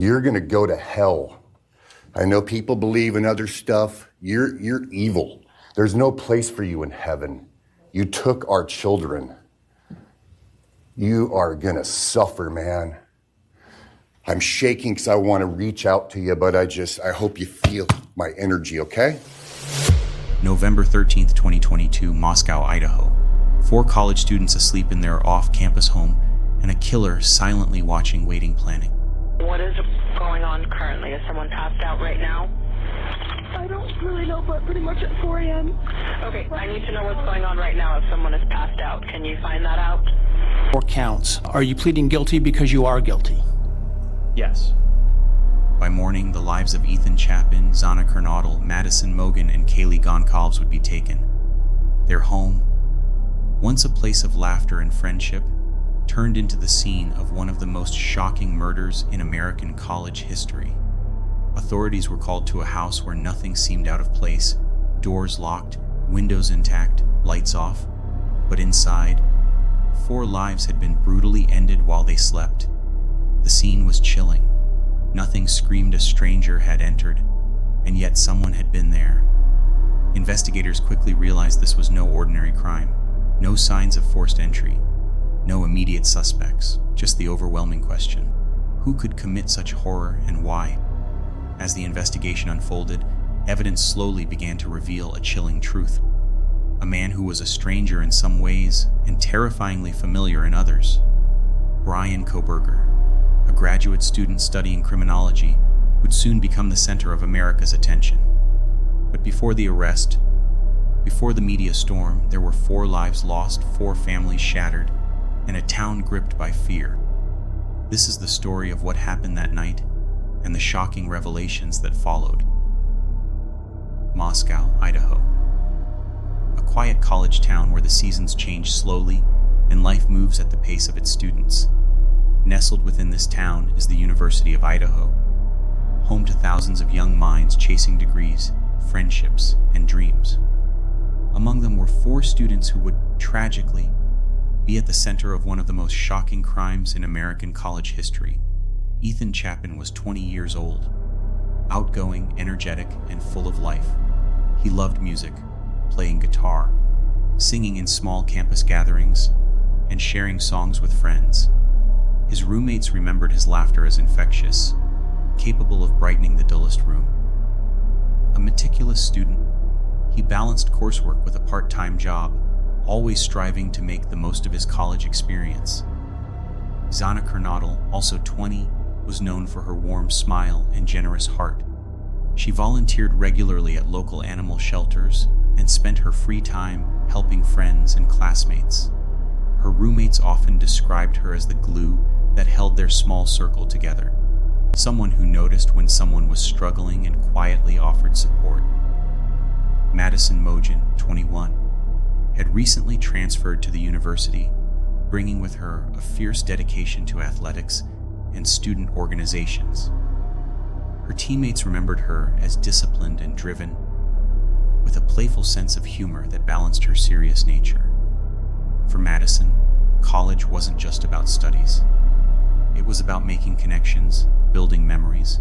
You're gonna go to hell. I know people believe in other stuff. You're evil. There's no place for you in heaven. You took our children. You are gonna suffer, man. I'm shaking because I want to reach out to you, but I hope you feel my energy, okay? November 13th, 2022, Moscow, Idaho. 4 college students asleep in their off-campus home, and a killer silently watching, waiting, planning. What is going on currently? Is someone passed out right now? I don't really know, but pretty much at 4 a.m. Okay, I need to know what's going on right now if someone is passed out. Can you find that out? 4 counts. Are you pleading guilty because you are guilty? Yes. By morning, the lives of Ethan Chapin, Zana Kernodle, Madison Mogan, and Kaylee Goncalves would be taken. Their home, once a place of laughter and friendship, turned into the scene of one of the most shocking murders in American college history. Authorities were called to a house where nothing seemed out of place, doors locked, windows intact, lights off. But inside, 4 lives had been brutally ended while they slept. The scene was chilling. Nothing screamed a stranger had entered, and yet someone had been there. Investigators quickly realized this was no ordinary crime. No signs of forced entry. No immediate suspects, just the overwhelming question: who could commit such horror and why? As the investigation unfolded, evidence slowly began to reveal a chilling truth. A man who was a stranger in some ways and terrifyingly familiar in others. Brian Kohberger, a graduate student studying criminology, would soon become the center of America's attention. But before the arrest, before the media storm, there were 4 lives lost, 4 families shattered, and a town gripped by fear. This is the story of what happened that night and the shocking revelations that followed. Moscow, Idaho. A quiet college town where the seasons change slowly and life moves at the pace of its students. Nestled within this town is the University of Idaho, home to thousands of young minds chasing degrees, friendships, and dreams. Among them were 4 students who would tragically be at the center of one of the most shocking crimes in American college history. Ethan Chapin was 20 years old, outgoing, energetic, and full of life. He loved music, playing guitar, singing in small campus gatherings, and sharing songs with friends. His roommates remembered his laughter as infectious, capable of brightening the dullest room. A meticulous student, he balanced coursework with a part-time job, always striving to make the most of his college experience. Zana Kernodle, also 20, was known for her warm smile and generous heart. She volunteered regularly at local animal shelters and spent her free time helping friends and classmates. Her roommates often described her as the glue that held their small circle together, someone who noticed when someone was struggling and quietly offered support. Madison Mogan, 21, had recently transferred to the university, bringing with her a fierce dedication to athletics and student organizations. Her teammates remembered her as disciplined and driven, with a playful sense of humor that balanced her serious nature. For Madison, college wasn't just about studies. It was about making connections, building memories,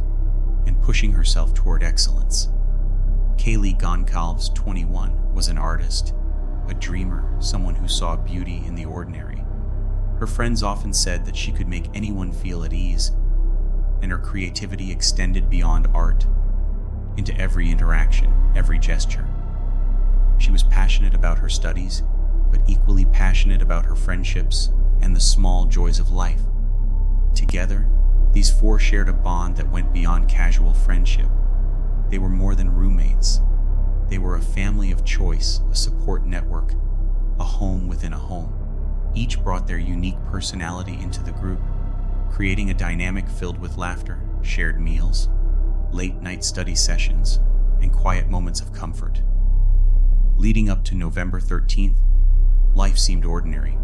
and pushing herself toward excellence. Kaylee Goncalves, 21, was an artist, a dreamer, someone who saw beauty in the ordinary. Her friends often said that she could make anyone feel at ease, and her creativity extended beyond art into every interaction, every gesture. She was passionate about her studies, but equally passionate about her friendships and the small joys of life. Together, these 4 shared a bond that went beyond casual friendship. They were more than roommates. They were a family of choice, a support network, a home within a home. Each brought their unique personality into the group, creating a dynamic filled with laughter, shared meals, late-night study sessions, and quiet moments of comfort. Leading up to November 13th, life seemed ordinary.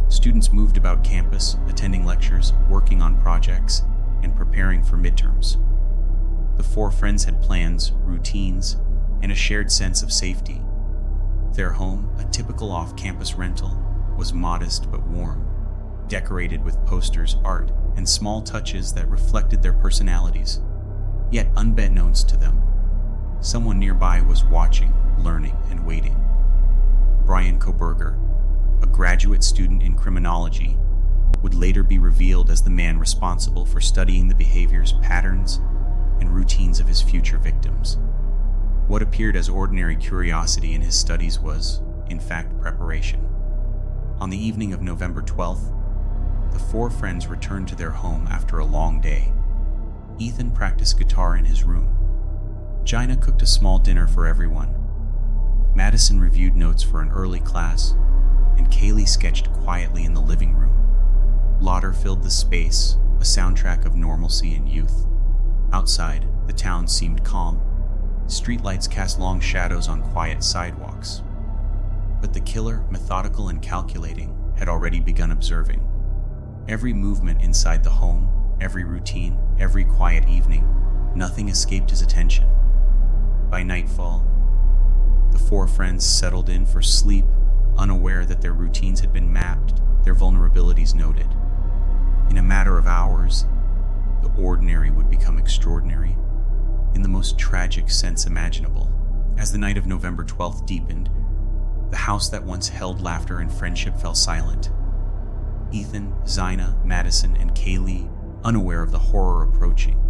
Students moved about campus, attending lectures, working on projects, and preparing for midterms. The 4 friends had plans, routines, and a shared sense of safety. Their home, a typical off-campus rental, was modest but warm, decorated with posters, art, and small touches that reflected their personalities. Yet unbeknownst to them, someone nearby was watching, learning, and waiting. Brian Kohberger, a graduate student in criminology, would later be revealed as the man responsible for studying the behaviors, patterns, and routines of his future victims. What appeared as ordinary curiosity in his studies was, in fact, preparation. On the evening of November 12th, the four friends returned to their home after a long day. Ethan practiced guitar in his room. Gina cooked a small dinner for everyone. Madison reviewed notes for an early class, and Kaylee sketched quietly in the living room. Laughter filled the space, a soundtrack of normalcy and youth. Outside, the town seemed calm. Streetlights cast long shadows on quiet sidewalks. But the killer, methodical and calculating, had already begun observing. Every movement inside the home, every routine, every quiet evening, nothing escaped his attention. By nightfall, the four friends settled in for sleep, unaware that their routines had been mapped, their vulnerabilities noted. In a matter of hours, the ordinary would become extraordinary, in the most tragic sense imaginable. As the night of November 12th deepened, the house that once held laughter and friendship fell silent. Ethan, Zina, Madison, and Kaylee, unaware of the horror approaching,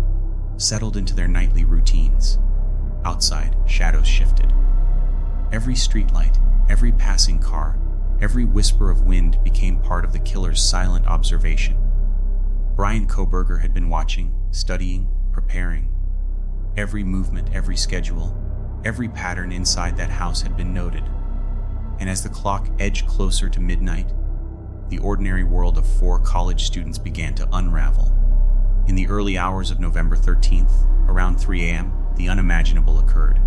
settled into their nightly routines. Outside, shadows shifted. Every streetlight, every passing car, every whisper of wind became part of the killer's silent observation. Brian Kohberger had been watching, studying, preparing. Every movement, every schedule, every pattern inside that house had been noted. And as the clock edged closer to midnight, the ordinary world of four college students began to unravel. In the early hours of November 13th, around 3 a.m., the unimaginable occurred.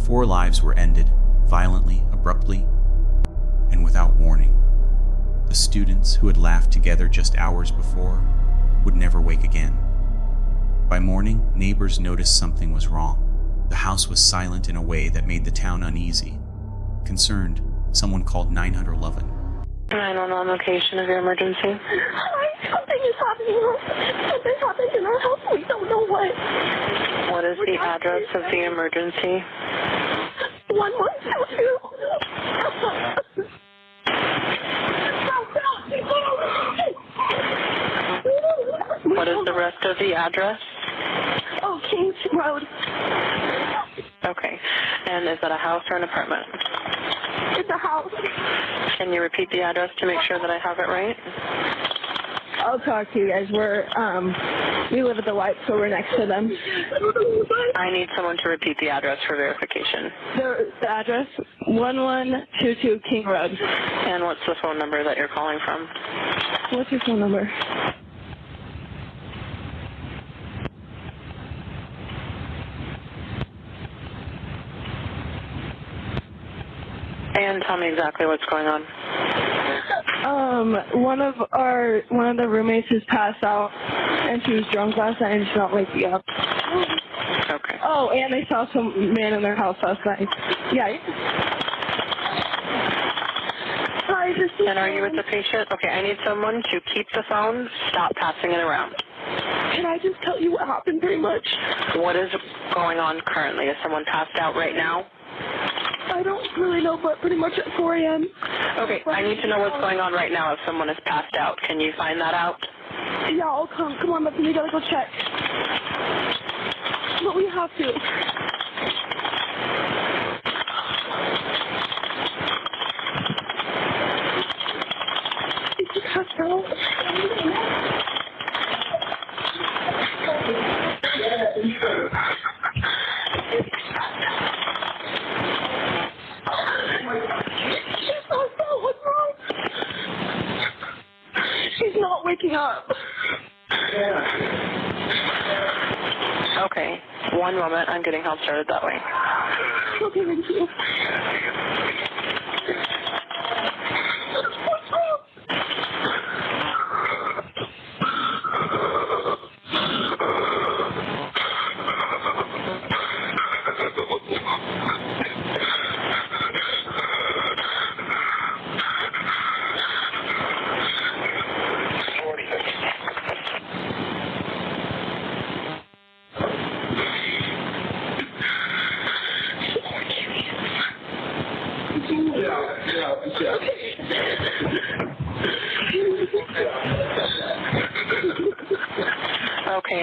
4 lives were ended, violently, abruptly, and without warning. The students who had laughed together just hours before would never wake again. By morning, neighbors noticed something was wrong. The house was silent in a way that made the town uneasy. Concerned, someone called 911. 911 location of your emergency. Something is happening. Something happened in our house. We don't know what. What is the address of the emergency? 1122. What is the rest of the address? Oh, Kings Road. Okay. And is that a house or an apartment? It's a house. Can you repeat the address to make sure that I have it right? I'll talk to you guys. We live at the White, so we're next to them. I need someone to repeat the address for verification. The address, 1122 King Road. And what's the phone number that you're calling from? What's your phone number? And tell me exactly what's going on. One of the roommates has passed out, and she was drunk last night and she's not waking up. Okay. Oh, and they saw some man in their house last night. Yeah. Hi, this is. And are you with the patient? Okay, I need someone to keep the phone, stop passing it around. Can I just tell you what happened pretty much? What is going on currently? Is someone passed out right now? I don't really know, but pretty much at 4 a.m. Okay, I need to know what's going on right now if someone is passed out. Can you find that out? Yeah, I'll come. Come on, we gotta go check. But we have to. Is he passed out? She's not waking up. Okay, one moment. I'm getting help started that way. Okay, thank you.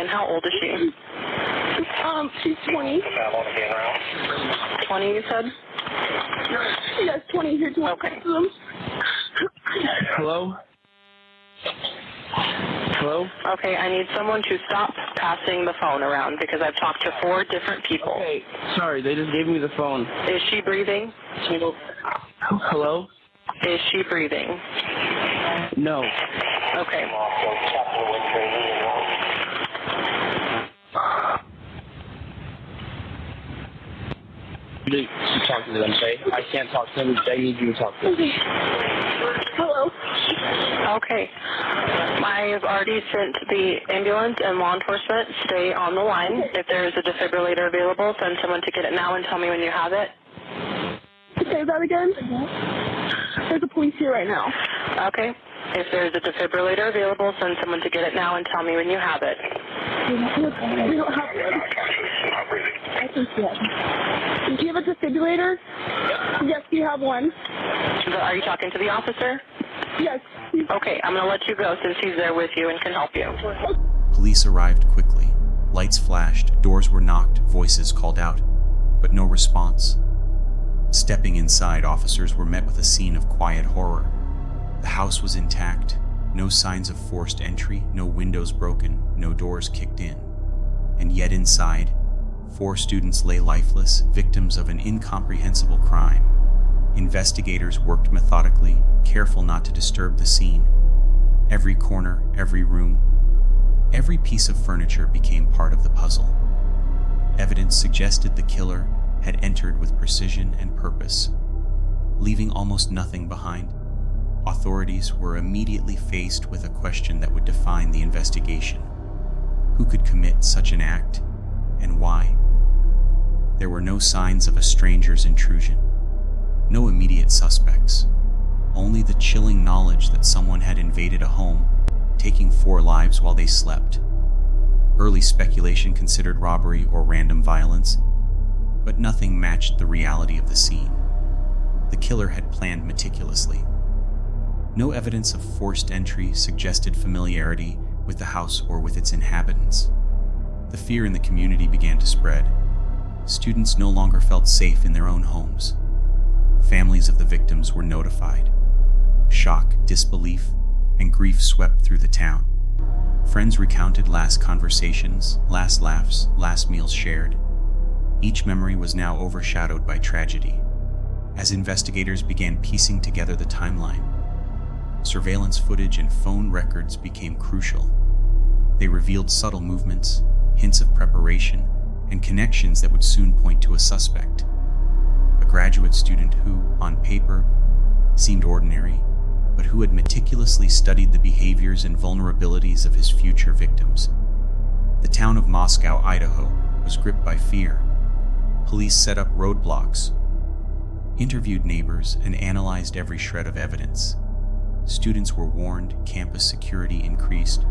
and how old is she? She's 20. 20, you said? Yes, 20 here to Okay. them. Hello? Hello? Okay, I need someone to stop passing the phone around because I've talked to 4 different people. Okay, sorry, they just gave me the phone. Is she breathing? Hello? Is she breathing? No. Okay. You need to talk to them, okay? I can't talk to them. I need you to talk to them. Hello. Okay. I've already sent the ambulance and law enforcement. Stay on the line. If there's a defibrillator available, send someone to get it now and tell me when you have it. Say that again. There's a police here right now. Okay. If there's a defibrillator available, send someone to get it now and tell me when you have it. We don't have one. I think yes. Do you have a defibrillator? Yes, you have one. Are you talking to the officer? Yes. Okay, I'm going to let you go since he's there with you and can help you. Police arrived quickly. Lights flashed, doors were knocked, voices called out, but no response. Stepping inside, officers were met with a scene of quiet horror. The house was intact, no signs of forced entry, no windows broken, no doors kicked in. And yet inside, 4 students lay lifeless, victims of an incomprehensible crime. Investigators worked methodically, careful not to disturb the scene. Every corner, every room, every piece of furniture became part of the puzzle. Evidence suggested the killer had entered with precision and purpose, leaving almost nothing behind. Authorities were immediately faced with a question that would define the investigation. Who could commit such an act, and why? There were no signs of a stranger's intrusion, no immediate suspects, only the chilling knowledge that someone had invaded a home, taking 4 lives while they slept. Early speculation considered robbery or random violence, but nothing matched the reality of the scene. The killer had planned meticulously. No evidence of forced entry suggested familiarity with the house or with its inhabitants. The fear in the community began to spread. Students no longer felt safe in their own homes. Families of the victims were notified. Shock, disbelief, and grief swept through the town. Friends recounted last conversations, last laughs, last meals shared. Each memory was now overshadowed by tragedy. As investigators began piecing together the timeline, surveillance footage and phone records became crucial. They revealed subtle movements, hints of preparation, and connections that would soon point to a suspect. A graduate student who, on paper, seemed ordinary, but who had meticulously studied the behaviors and vulnerabilities of his future victims. The town of Moscow, Idaho, was gripped by fear. Police set up roadblocks, interviewed neighbors, and analyzed every shred of evidence. Students were warned, campus security increased,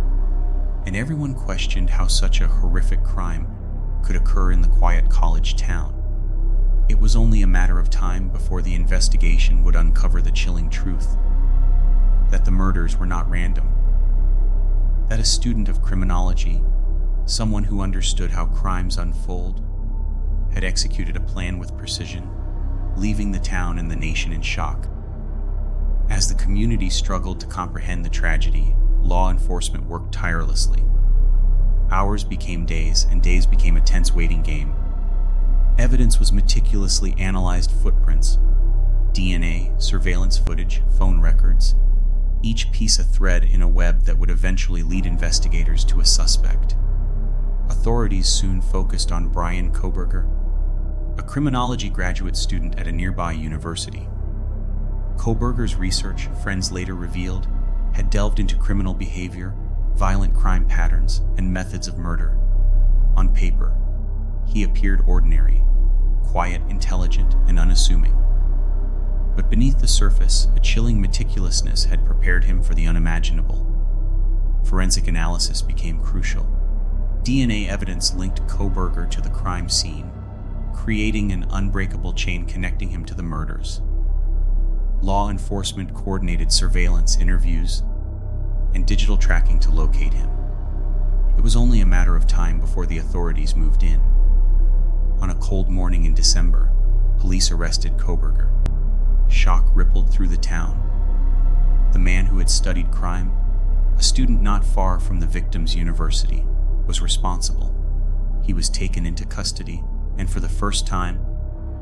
and everyone questioned how such a horrific crime could occur in the quiet college town. It was only a matter of time before the investigation would uncover the chilling truth that the murders were not random, that a student of criminology, someone who understood how crimes unfold, had executed a plan with precision, leaving the town and the nation in shock. As the community struggled to comprehend the tragedy, law enforcement worked tirelessly. Hours became days, and days became a tense waiting game. Evidence was meticulously analyzed: footprints, DNA, surveillance footage, phone records, each piece a thread in a web that would eventually lead investigators to a suspect. Authorities soon focused on Brian Kohberger, a criminology graduate student at a nearby university. Kohberger's research, friends later revealed, had delved into criminal behavior, violent crime patterns, and methods of murder. On paper, he appeared ordinary, quiet, intelligent, and unassuming. But beneath the surface, a chilling meticulousness had prepared him for the unimaginable. Forensic analysis became crucial. DNA evidence linked Kohberger to the crime scene, creating an unbreakable chain connecting him to the murders. Law enforcement coordinated surveillance, interviews, and digital tracking to locate him. It was only a matter of time before the authorities moved in. On a cold morning in December, police arrested Kohberger. Shock rippled through the town. The man who had studied crime, a student not far from the victim's university, was responsible. He was taken into custody, and for the first time,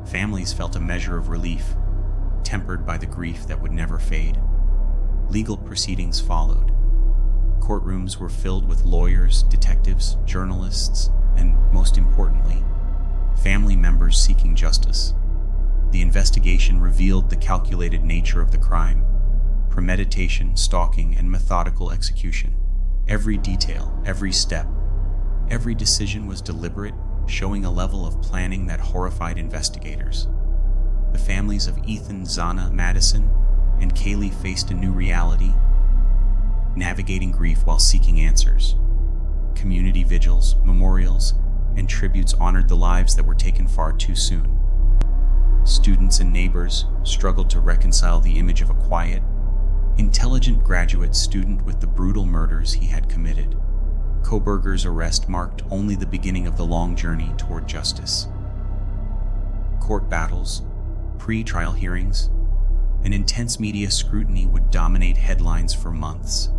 families felt a measure of relief, tempered by the grief that would never fade. Legal proceedings followed. Courtrooms were filled with lawyers, detectives, journalists, and, most importantly, family members seeking justice. The investigation revealed the calculated nature of the crime: premeditation, stalking, and methodical execution. Every detail, every step, every decision was deliberate, showing a level of planning that horrified investigators. The families of Ethan, Zana, Madison, and Kaylee faced a new reality: navigating grief while seeking answers. Community vigils, memorials, and tributes honored the lives that were taken far too soon. Students and neighbors struggled to reconcile the image of a quiet, intelligent graduate student with the brutal murders he had committed. Kohberger's arrest marked only the beginning of the long journey toward justice. Court battles, pre-trial hearings, and intense media scrutiny would dominate headlines for months.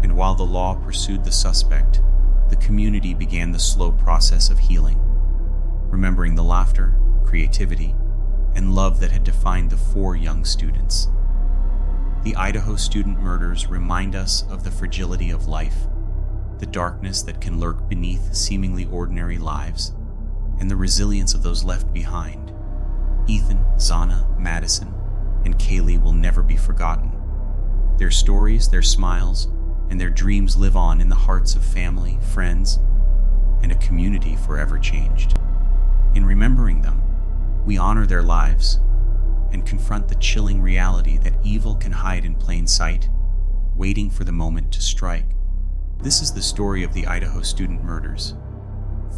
And while the law pursued the suspect, the community began the slow process of healing, remembering the laughter, creativity, and love that had defined the 4 young students. The Idaho Student Murders remind us of the fragility of life, the darkness that can lurk beneath seemingly ordinary lives, and the resilience of those left behind. Ethan, Zana, Madison, and Kaylee will never be forgotten. Their stories, their smiles, and their dreams live on in the hearts of family, friends, and a community forever changed. In remembering them, we honor their lives and confront the chilling reality that evil can hide in plain sight, waiting for the moment to strike. This is the story of the Idaho Student Murders.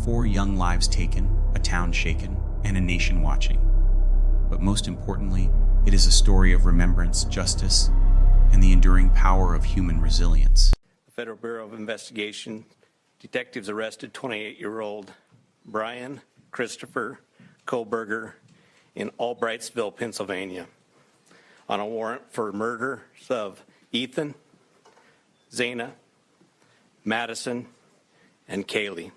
4 young lives taken, a town shaken, and a nation watching. But most importantly, it is a story of remembrance, justice, and the enduring power of human resilience. The Federal Bureau of Investigation detectives arrested 28-year-old Brian Christopher Kohberger in Albrightsville, Pennsylvania, on a warrant for murders of Ethan, Zana, Madison, and Kaylee.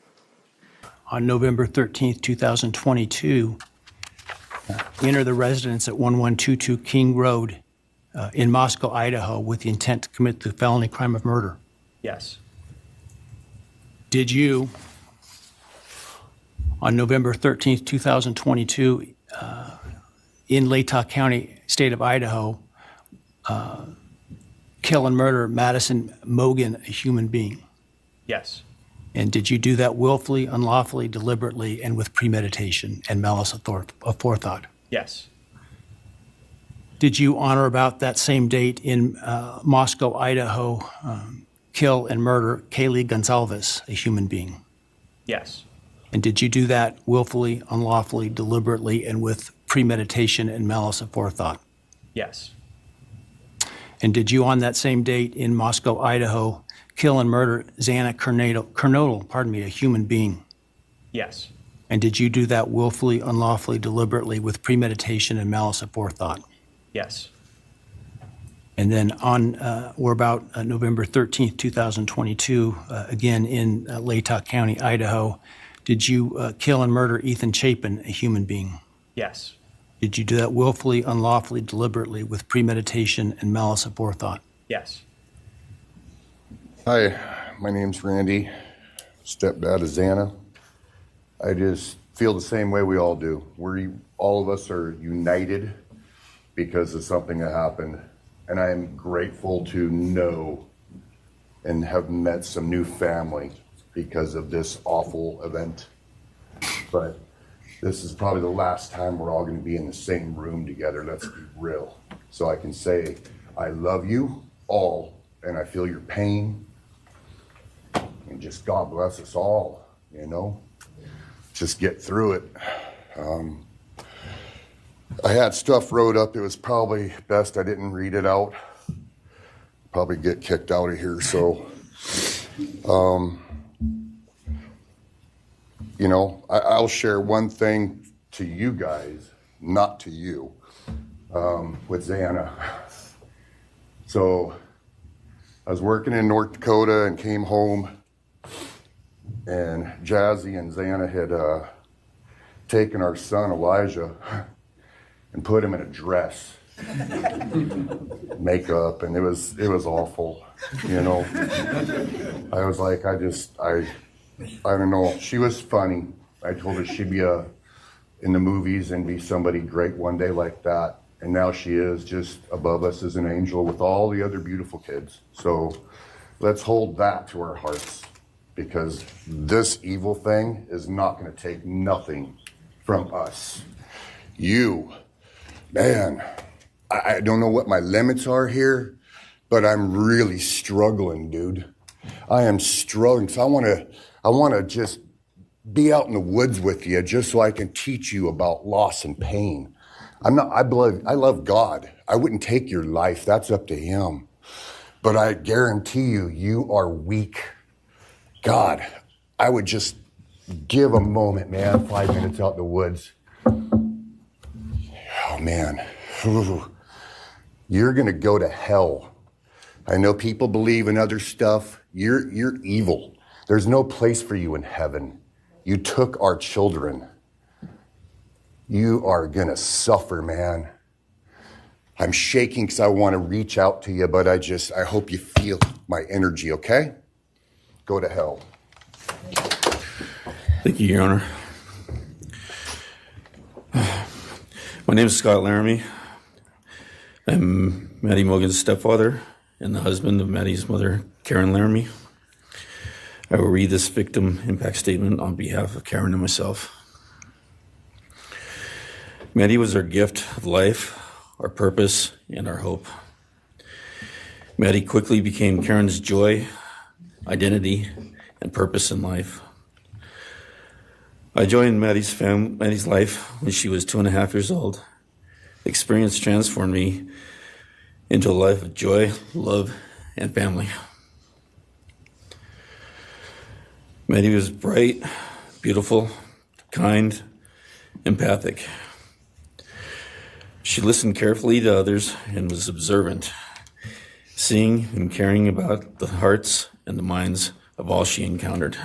On November 13th, 2022, enter the residence at 1122 King Road in Moscow, Idaho, with the intent to commit the felony crime of murder. Yes. Did you, on November 13th, 2022, in Latah County, state of Idaho, kill and murder Madison Mogan, a human being? Yes. And did you do that willfully, unlawfully, deliberately, and with premeditation and malice of forethought? Yes. Did you, on or about that same date in Moscow, Idaho, kill and murder Kaylee Gonzalez, a human being? Yes. And did you do that willfully, unlawfully, deliberately, and with premeditation and malice of forethought? Yes. And did you, on that same date in Moscow, Idaho, kill and murder Zana Kernodle, a human being? Yes. And did you do that willfully, unlawfully, deliberately, with premeditation and malice of forethought? Yes. And then on or about November 13th, 2022, again in Latah County, Idaho, did you kill and murder Ethan Chapin, a human being? Yes. Did you do that willfully, unlawfully, deliberately, with premeditation and malice of forethought? Yes. Hi, my name's Randy, stepdad of Zana. I just feel the same way we all do. All of us are united because of something that happened. And I am grateful to know and have met some new family because of this awful event. But this is probably the last time we're all going to be in the same room together, let's be real. So I can say, I love you all, and I feel your pain. And just God bless us all, you know? Just get through it. I had stuff wrote up. It was probably best I didn't read it out. Probably get kicked out of here, so. I'll share one thing to you guys, not to you, with Xana. So I was working in North Dakota and came home, and Jazzy and Xana had taken our son Elijah and put him in a dress, makeup, and it was awful. I was like, I don't know. She was funny. I told her she'd be in the movies and be somebody great one day like that. And now she is just above us as an angel with all the other beautiful kids. So let's hold that to our hearts, because this evil thing is not going to take nothing from us. You, man, I don't know what my limits are here, but I'm really struggling, dude. I am struggling. So I want to just be out in the woods with you just so I can teach you about loss and pain. I love God. I wouldn't take your life. That's up to him. But I guarantee you are weak. God, I would just give a moment, man, 5 minutes out in the woods. Oh, man. You're going to go to hell. I know people believe in other stuff. You're evil. There's no place for you in heaven. You took our children. You are going to suffer, man. I'm shaking because I want to reach out to you, but I hope you feel my energy, okay? Go to hell. Thank you, Your Honor. My name is Scott Laramie. I'm Maddie Mogan's stepfather and the husband of Maddie's mother, Karen Laramie. I will read this victim impact statement on behalf of Karen and myself. Maddie was our gift of life, our purpose, and our hope. Maddie quickly became Karen's joy, identity, and purpose in life. I joined Maddie's life when she was 2.5 years old. The experience transformed me into a life of joy, love, and family. Maddie was bright, beautiful, kind, empathic. She listened carefully to others and was observant, seeing and caring about the hearts and the minds of all she encountered.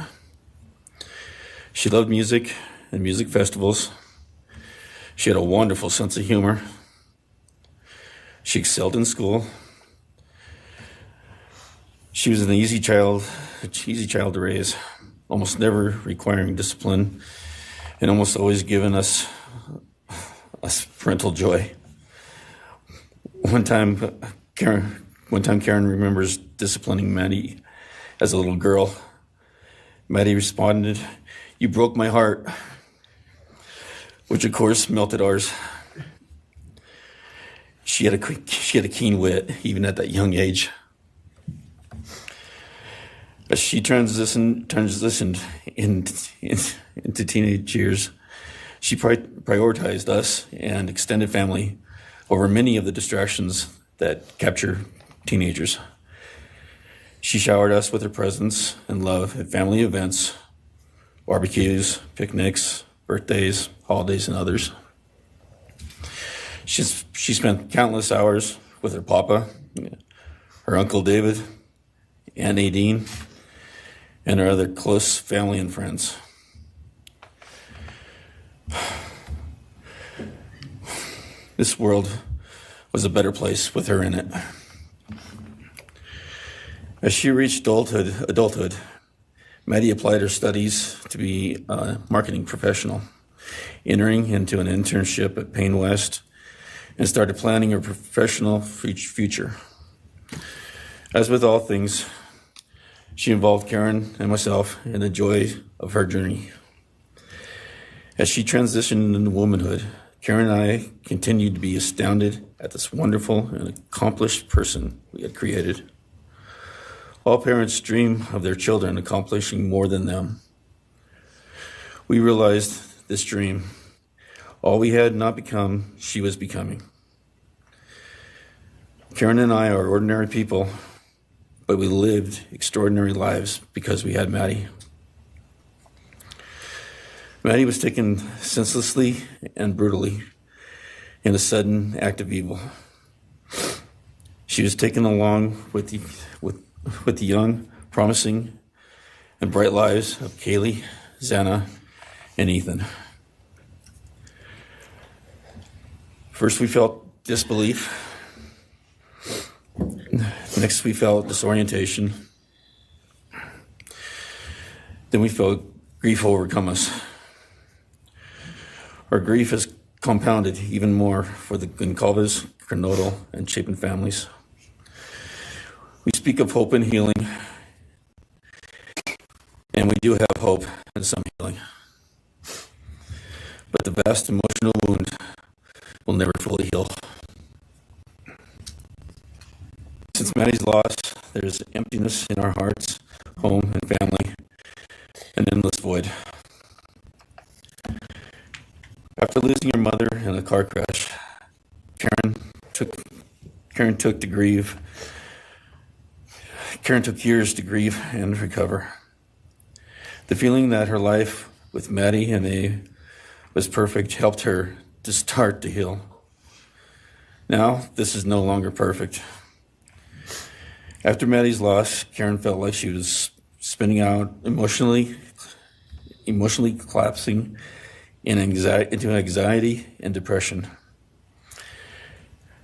She loved music and music festivals. She had a wonderful sense of humor. She excelled in school. She was an easy child to raise, almost never requiring discipline, and almost always giving us parental joy. One time Karen remembers disciplining Maddie as a little girl. Maddie responded, "You broke my heart," which of course melted ours. She had a keen wit, even at that young age. As she transitioned into teenage years, she prioritized us and extended family over many of the distractions that capture teenagers. She showered us with her presence and love at family events, barbecues, picnics, birthdays, holidays, and others. She spent countless hours with her papa, her Uncle David, Aunt Nadine, and her other close family and friends. This world was a better place with her in it. As she reached adulthood, Maddie applied her studies to be a marketing professional, entering into an internship at Payne West, and started planning her professional future. As with all things, she involved Karen and myself in the joy of her journey. As she transitioned into womanhood, Karen and I continued to be astounded at this wonderful and accomplished person we had created. All parents dream of their children accomplishing more than them. We realized this dream. All we had not become, she was becoming. Karen and I are ordinary people, but we lived extraordinary lives because we had Maddie. Maddie was taken senselessly and brutally in a sudden act of evil. She was taken along with the young, promising, and bright lives of Kaylee, Xana, and Ethan. First, we felt disbelief. Next, we felt disorientation. Then we felt grief overcome us. Our grief is compounded even more for the Goncalves, Kernodle, and Chapin families. We speak of hope and healing, and we do have hope and some healing. But the vast emotional wound will never fully heal. Since Maddie's loss, there's emptiness in our hearts, home, and family, an endless void. After losing her mother in a car crash, Karen took years to grieve and recover. The feeling that her life with Maddie and A was perfect helped her to start to heal. Now, this is no longer perfect. After Maddie's loss, Karen felt like she was spinning out, emotionally collapsing into anxiety and depression.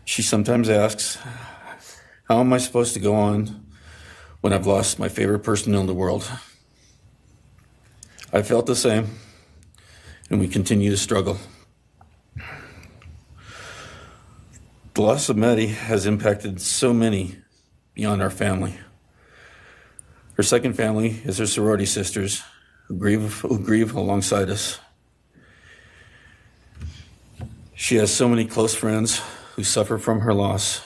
She sometimes asks, how am I supposed to go on when I've lost my favorite person in the world? I felt the same, and we continue to struggle. The loss of Maddie has impacted so many beyond our family. Her second family is her sorority sisters who grieve alongside us. She has so many close friends who suffer from her loss.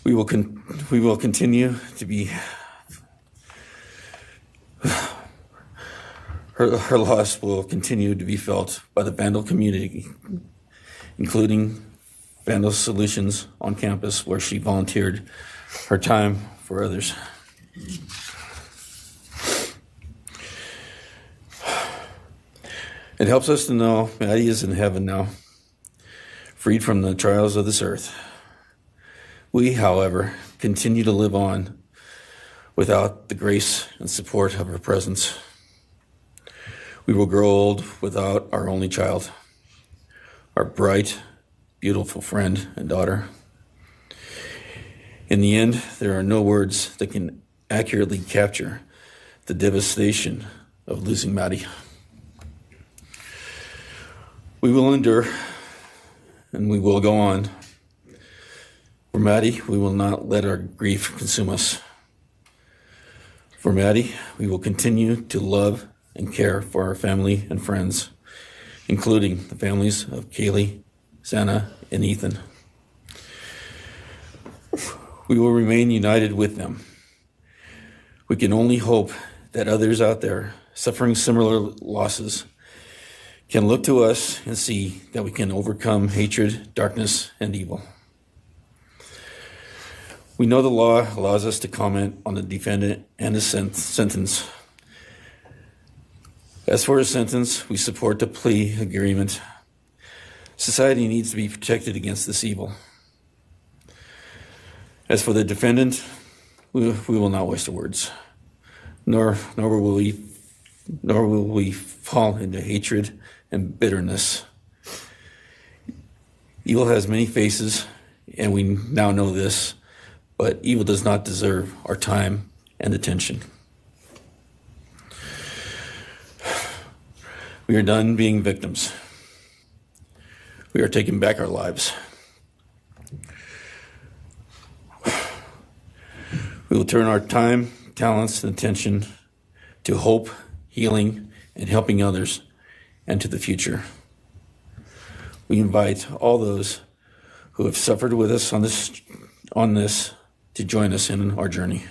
We will continue to be. Her loss will continue to be felt by the Vandal community, including Vandal Solutions on campus, where she volunteered her time for others. It helps us to know Maddie is in heaven now, freed from the trials of this earth. We, however, continue to live on without the grace and support of her presence. We will grow old without our only child, our bright, beautiful friend and daughter. In the end, there are no words that can accurately capture the devastation of losing Maddie. We will endure, and we will go on. For Maddie, we will not let our grief consume us. For Maddie, we will continue to love and care for our family and friends, including the families of Kaylee, Xana, and Ethan. We will remain united with them. We can only hope that others out there suffering similar losses can look to us and see that we can overcome hatred, darkness, and evil. We know the law allows us to comment on the defendant and his sentence. As for his sentence, we support the plea agreement. Society needs to be protected against this evil. As for the defendant, we will not waste words, nor will we fall into hatred and bitterness. Evil has many faces, and we now know this, but evil does not deserve our time and attention. We are done being victims. We are taking back our lives. We will turn our time, talents, and attention to hope, healing, and helping others, and to the future. We invite all those who have suffered with us on this to join us in our journey.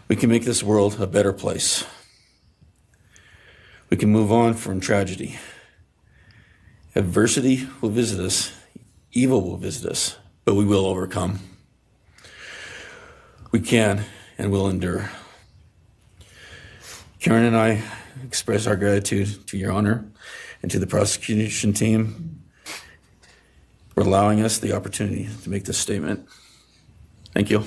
We can make this world a better place. We can move on from tragedy. Adversity will visit us, evil will visit us, but we will overcome. We can and will endure. Karen and I express our gratitude to Your Honor and to the prosecution team for allowing us the opportunity to make this statement. Thank you.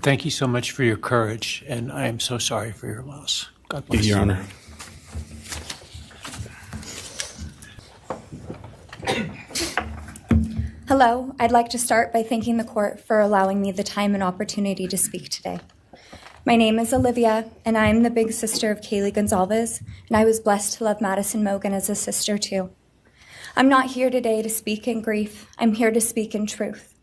Thank you so much for your courage, and I am so sorry for your loss. God bless Thank you, Your Honor. Hello, I'd like to start by thanking the court for allowing me the time and opportunity to speak today. My name is Olivia, and I am the big sister of Kaylee Gonzalez, and I was blessed to love Madison Mogan as a sister too. I'm not here today to speak in grief, I'm here to speak in truth.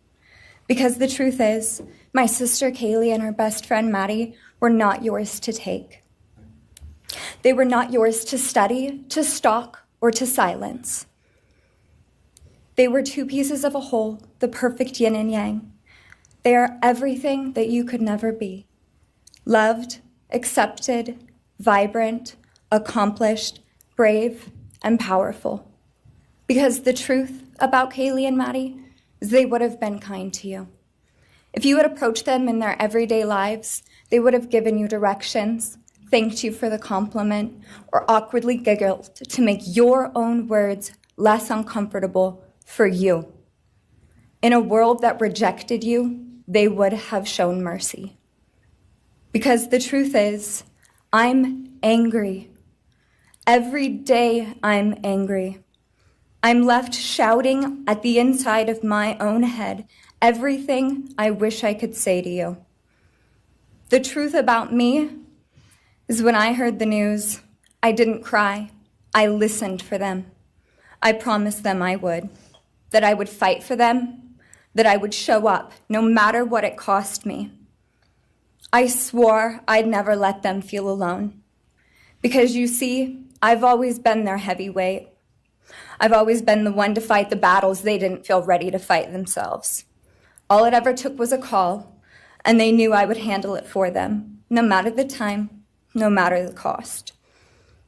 Because the truth is, my sister Kaylee and her best friend Maddie were not yours to take. They were not yours to study, to stalk, or to silence. They were two pieces of a whole, the perfect yin and yang. They are everything that you could never be. Loved, accepted, vibrant, accomplished, brave, and powerful. Because the truth about Kaylee and Maddie is they would have been kind to you. If you had approached them in their everyday lives, they would have given you directions, thanked you for the compliment, or awkwardly giggled to make your own words less uncomfortable for you. In a world that rejected you, they would have shown mercy. Because the truth is, I'm angry. Every day I'm angry. I'm left shouting at the inside of my own head everything I wish I could say to you. The truth about me is when I heard the news, I didn't cry. I listened for them. I promised them I would, that I would fight for them, that I would show up no matter what it cost me. I swore I'd never let them feel alone. Because you see, I've always been their heavyweight. I've always been the one to fight the battles they didn't feel ready to fight themselves. All it ever took was a call, and they knew I would handle it for them, no matter the time, no matter the cost.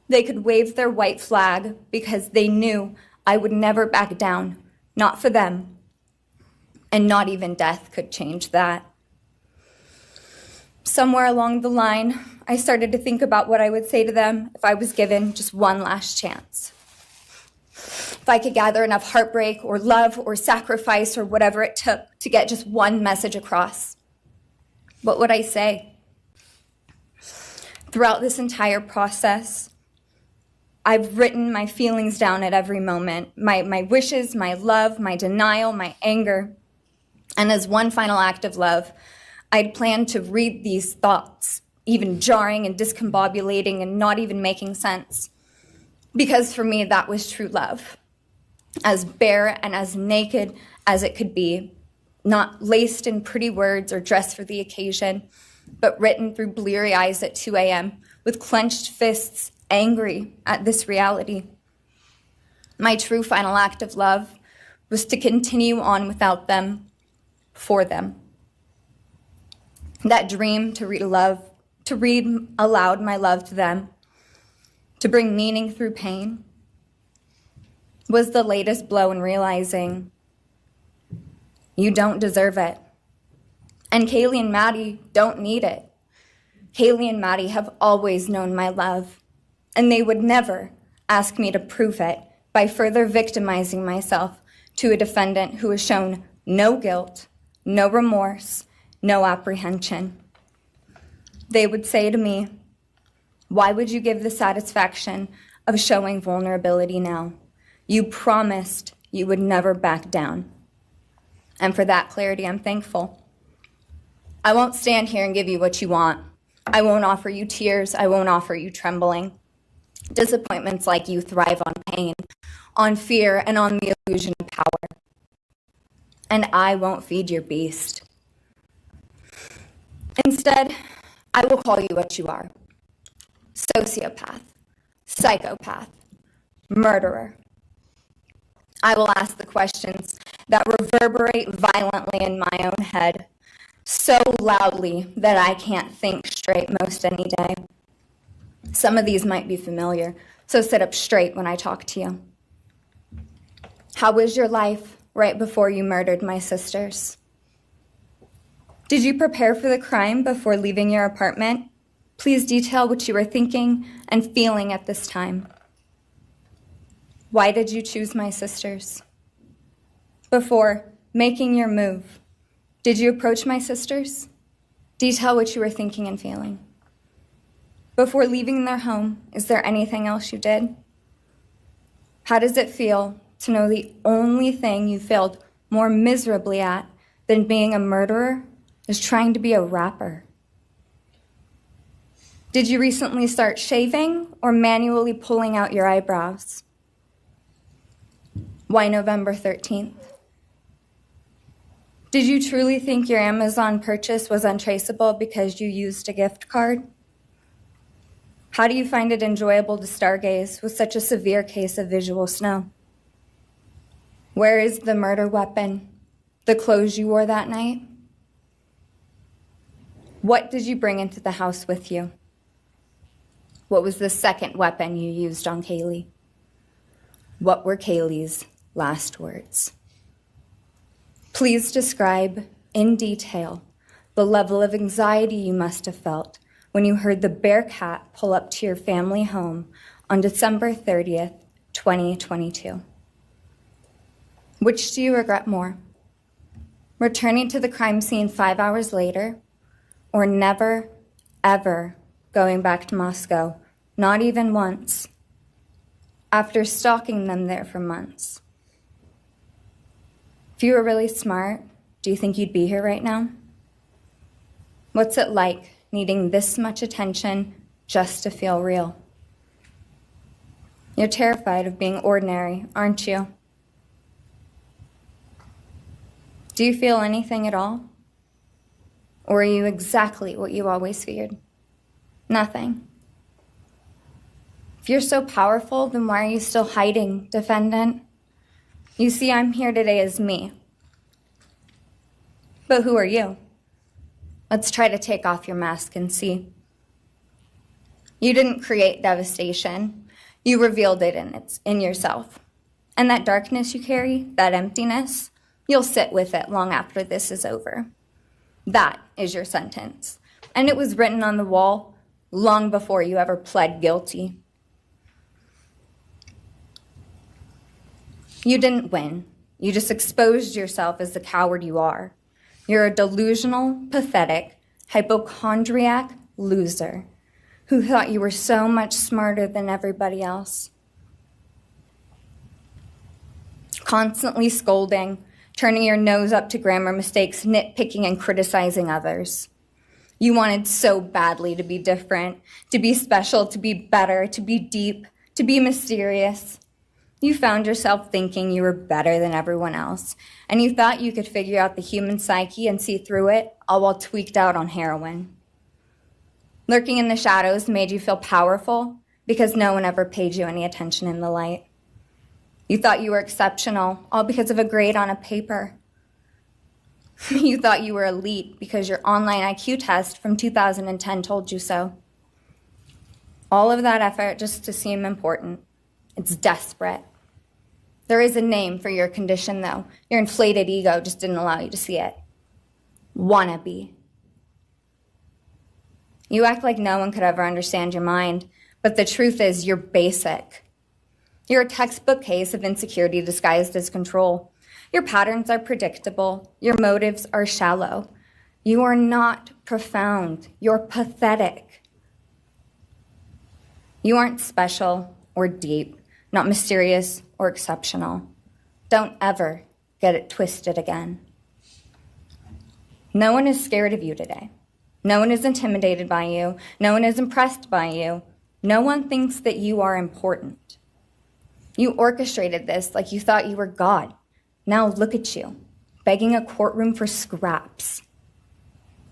They could wave their white flag because they knew I would never back down, not for them, and not even death could change that. Somewhere along the line, I started to think about what I would say to them if I was given just one last chance. If I could gather enough heartbreak or love or sacrifice or whatever it took to get just one message across, what would I say? Throughout this entire process, I've written my feelings down at every moment, my wishes, my love, my denial, my anger. And as one final act of love, I'd planned to read these thoughts, even jarring and discombobulating and not even making sense. Because for me, that was true love. As bare and as naked as it could be, not laced in pretty words or dressed for the occasion, but written through bleary eyes at 2 a.m. with clenched fists, angry at this reality. My true final act of love was to continue on without them, for them. That dream to read aloud my love to them, to bring meaning through pain, was the latest blow in realizing you don't deserve it. And Kaylee and Maddie don't need it. Kaylee and Maddie have always known my love, and they would never ask me to prove it by further victimizing myself to a defendant who has shown no guilt, no remorse, no apprehension. They would say to me, "Why would you give the satisfaction of showing vulnerability now? You promised you would never back down." And for that clarity, I'm thankful. I won't stand here and give you what you want. I won't offer you tears. I won't offer you trembling. Disappointments like you thrive on pain, on fear, and on the illusion of power. And I won't feed your beast. Instead, I will call you what you are. Sociopath, psychopath, murderer. I will ask the questions that reverberate violently in my own head, so loudly that I can't think straight most any day. Some of these might be familiar, so sit up straight when I talk to you. How was your life right before you murdered my sisters? Did you prepare for the crime before leaving your apartment? Please detail what you were thinking and feeling at this time. Why did you choose my sisters? Before making your move, did you approach my sisters? Detail what you were thinking and feeling. Before leaving their home, is there anything else you did? How does it feel to know the only thing you failed more miserably at than being a murderer is trying to be a rapper? Did you recently start shaving or manually pulling out your eyebrows? Why November 13th? Did you truly think your Amazon purchase was untraceable because you used a gift card? How do you find it enjoyable to stargaze with such a severe case of visual snow? Where is the murder weapon? The clothes you wore that night? What did you bring into the house with you? What was the second weapon you used on Kaylee? What were Kaylee's last words? Please describe in detail the level of anxiety you must have felt when you heard the Bearcat pull up to your family home on December 30th, 2022. Which do you regret more? Returning to the crime scene 5 hours later, or never, ever going back to Moscow, not even once, after stalking them there for months? If you were really smart, do you think you'd be here right now? What's it like needing this much attention just to feel real? You're terrified of being ordinary, aren't you? Do you feel anything at all? Or are you exactly what you always feared? Nothing. If you're so powerful, then why are you still hiding, defendant? You see, I'm here today as me. But who are you? Let's try to take off your mask and see. You didn't create devastation. You revealed it in yourself. And that darkness you carry, that emptiness, you'll sit with it long after this is over. That is your sentence. And it was written on the wall long before you ever pled guilty. You didn't win. You just exposed yourself as the coward you are. You're a delusional, pathetic, hypochondriac loser who thought you were so much smarter than everybody else. Constantly scolding, turning your nose up to grammar mistakes, nitpicking and criticizing others. You wanted so badly to be different, to be special, to be better, to be deep, to be mysterious. You found yourself thinking you were better than everyone else, and you thought you could figure out the human psyche and see through it, all while tweaked out on heroin. Lurking in the shadows made you feel powerful because no one ever paid you any attention in the light. You thought you were exceptional, all because of a grade on a paper. You thought you were elite because your online IQ test from 2010 told you so. All of that effort just to seem important. It's desperate. There is a name for your condition, though. Your inflated ego just didn't allow you to see it. Wannabe. You act like no one could ever understand your mind, but the truth is you're basic. You're a textbook case of insecurity disguised as control. Your patterns are predictable. Your motives are shallow. You are not profound. You're pathetic. You aren't special or deep, not mysterious or exceptional. Don't ever get it twisted again. No one is scared of you today. No one is intimidated by you. No one is impressed by you. No one thinks that you are important. You orchestrated this like you thought you were God. Now look at you, begging a courtroom for scraps.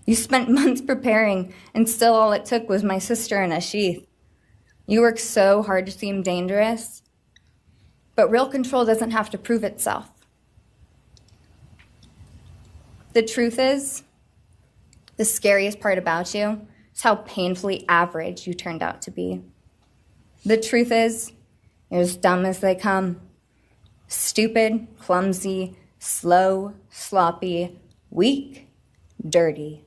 You spent months preparing, and still all it took was my sister in a sheath. You work so hard to seem dangerous, but real control doesn't have to prove itself. The truth is, the scariest part about you is how painfully average you turned out to be. The truth is, you're as dumb as they come. Stupid, clumsy, slow, sloppy, weak, dirty.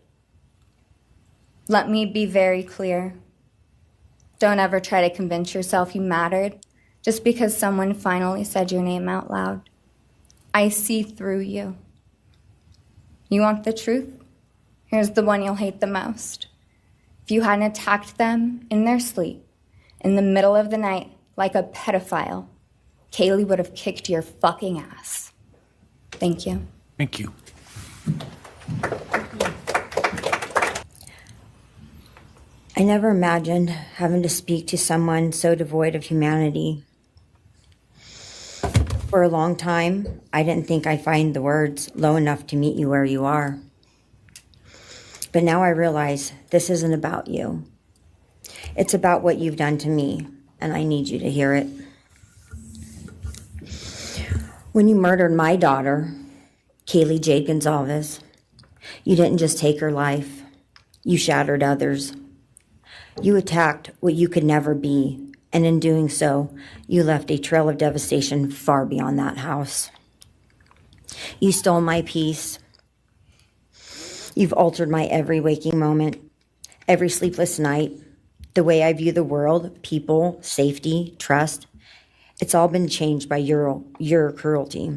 Let me be very clear. Don't ever try to convince yourself you mattered just because someone finally said your name out loud. I see through you. You want the truth? Here's the one you'll hate the most. If you hadn't attacked them in their sleep, in the middle of the night, like a pedophile, Kaylee would have kicked your fucking ass. Thank you. Thank you. I never imagined having to speak to someone so devoid of humanity. For a long time, I didn't think I'd find the words low enough to meet you where you are. But now I realize this isn't about you. It's about what you've done to me, and I need you to hear it. When you murdered my daughter, Kaylee Jade Gonzalez, you didn't just take her life, you shattered others. You attacked what you could never be, and in doing so, you left a trail of devastation far beyond that house. You stole my peace. You've altered my every waking moment, every sleepless night, the way I view the world, people, safety, trust. It's all been changed by your cruelty.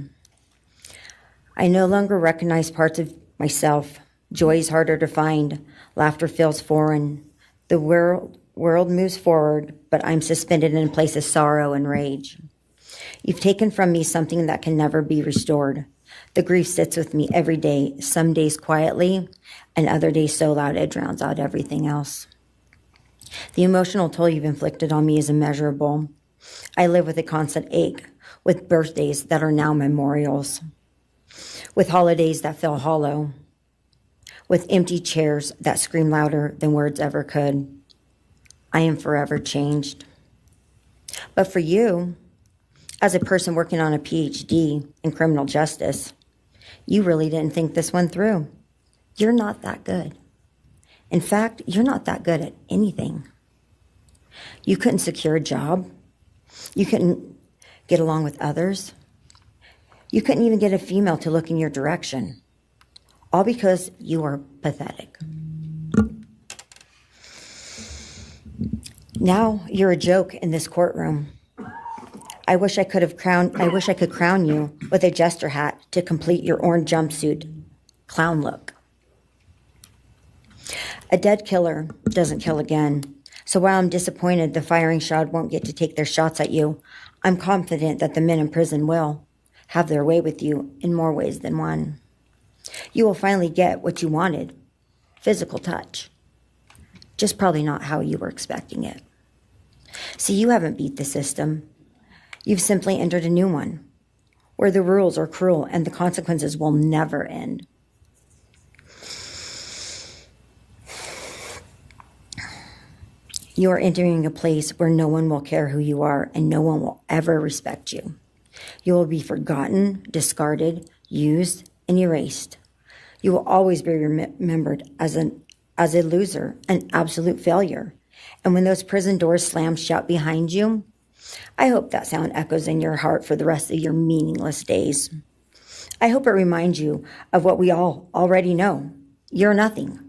I no longer recognize parts of myself. Joy is harder to find. Laughter feels foreign. The world moves forward, but I'm suspended in a place of sorrow and rage. You've taken from me something that can never be restored. The grief sits with me every day, some days quietly, and other days so loud it drowns out everything else. The emotional toll you've inflicted on me is immeasurable. I live with a constant ache, with birthdays that are now memorials, with holidays that feel hollow, with empty chairs that scream louder than words ever could. I am forever changed. But for you, as a person working on a PhD in criminal justice, you really didn't think this one through. You're not that good. In fact, you're not that good at anything. You couldn't secure a job. You couldn't get along with others. You couldn't even get a female to look in your direction. All because you are pathetic. Now you're a joke in this courtroom. I wish I could crown you with a jester hat to complete your orange jumpsuit clown look. A dead killer doesn't kill again. So while I'm disappointed the firing squad won't get to take their shots at you, I'm confident that the men in prison will have their way with you in more ways than one. You will finally get what you wanted, physical touch. Just probably not how you were expecting it. See, you haven't beat the system. You've simply entered a new one, where the rules are cruel and the consequences will never end. You are entering a place where no one will care who you are and no one will ever respect you. You will be forgotten, discarded, used, and erased. You will always be remembered as a loser, an absolute failure. And when those prison doors slam shut behind you, I hope that sound echoes in your heart for the rest of your meaningless days. I hope it reminds you of what we all already know. You're nothing.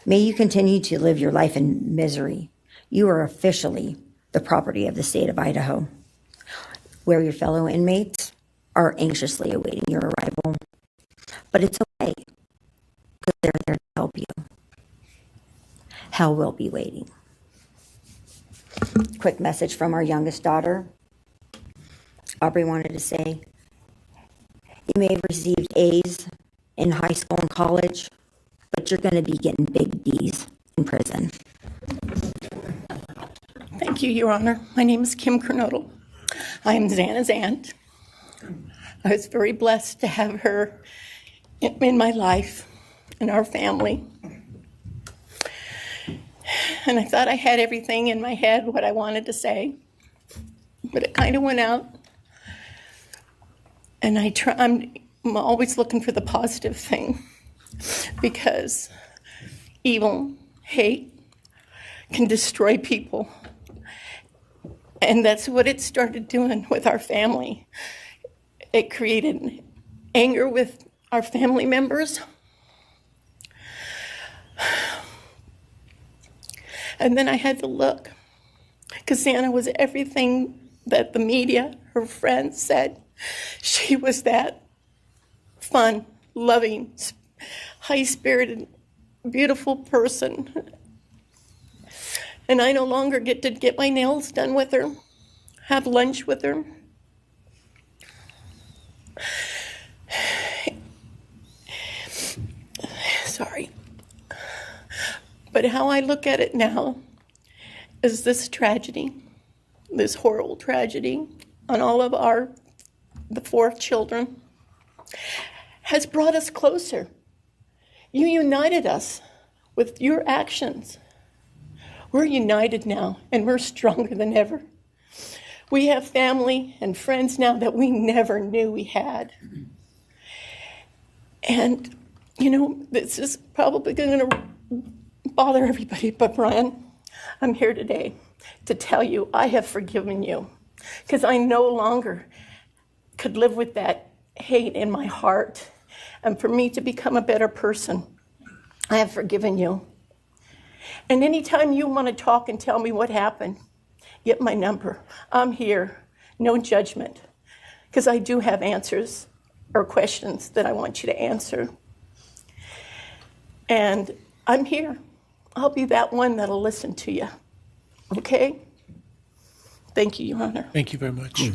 May you continue to live your life in misery. You are officially the property of the state of Idaho, where your fellow inmates are anxiously awaiting your arrival. But it's okay, because they're there to help you. Hell will be waiting. Quick message from our youngest daughter. Aubrey wanted to say, you may have received A's in high school and college, but you're going to be getting big D's in prison. Thank you, Your Honor. My name is Kim Kernodle. I am Xana's aunt. I was very blessed to have her in my life, in our family. And I thought I had everything in my head, what I wanted to say, but it kind of went out. And I'm always looking for the positive thing, because evil, hate can destroy people. And that's what it started doing with our family. It created anger with our family members. And then I had to look. Cassandra was everything that the media, her friends said. She was that fun, loving, high-spirited, beautiful person. And I no longer get to get my nails done with her, have lunch with her. Sorry. But how I look at it now is this tragedy, this horrible tragedy on all of the 4 children, has brought us closer. You united us with your actions. We're united now, and we're stronger than ever. We have family and friends now that we never knew we had. And, you know, this is probably going to bother everybody, but Brian, I'm here today to tell you I have forgiven you, because I no longer could live with that hate in my heart. And for me to become a better person, I have forgiven you. And anytime you want to talk and tell me what happened, get my number. I'm here. No judgment. Because I do have answers or questions that I want you to answer. And I'm here. I'll be that one that'll listen to you. Okay? Thank you, Your Honor. Thank you very much.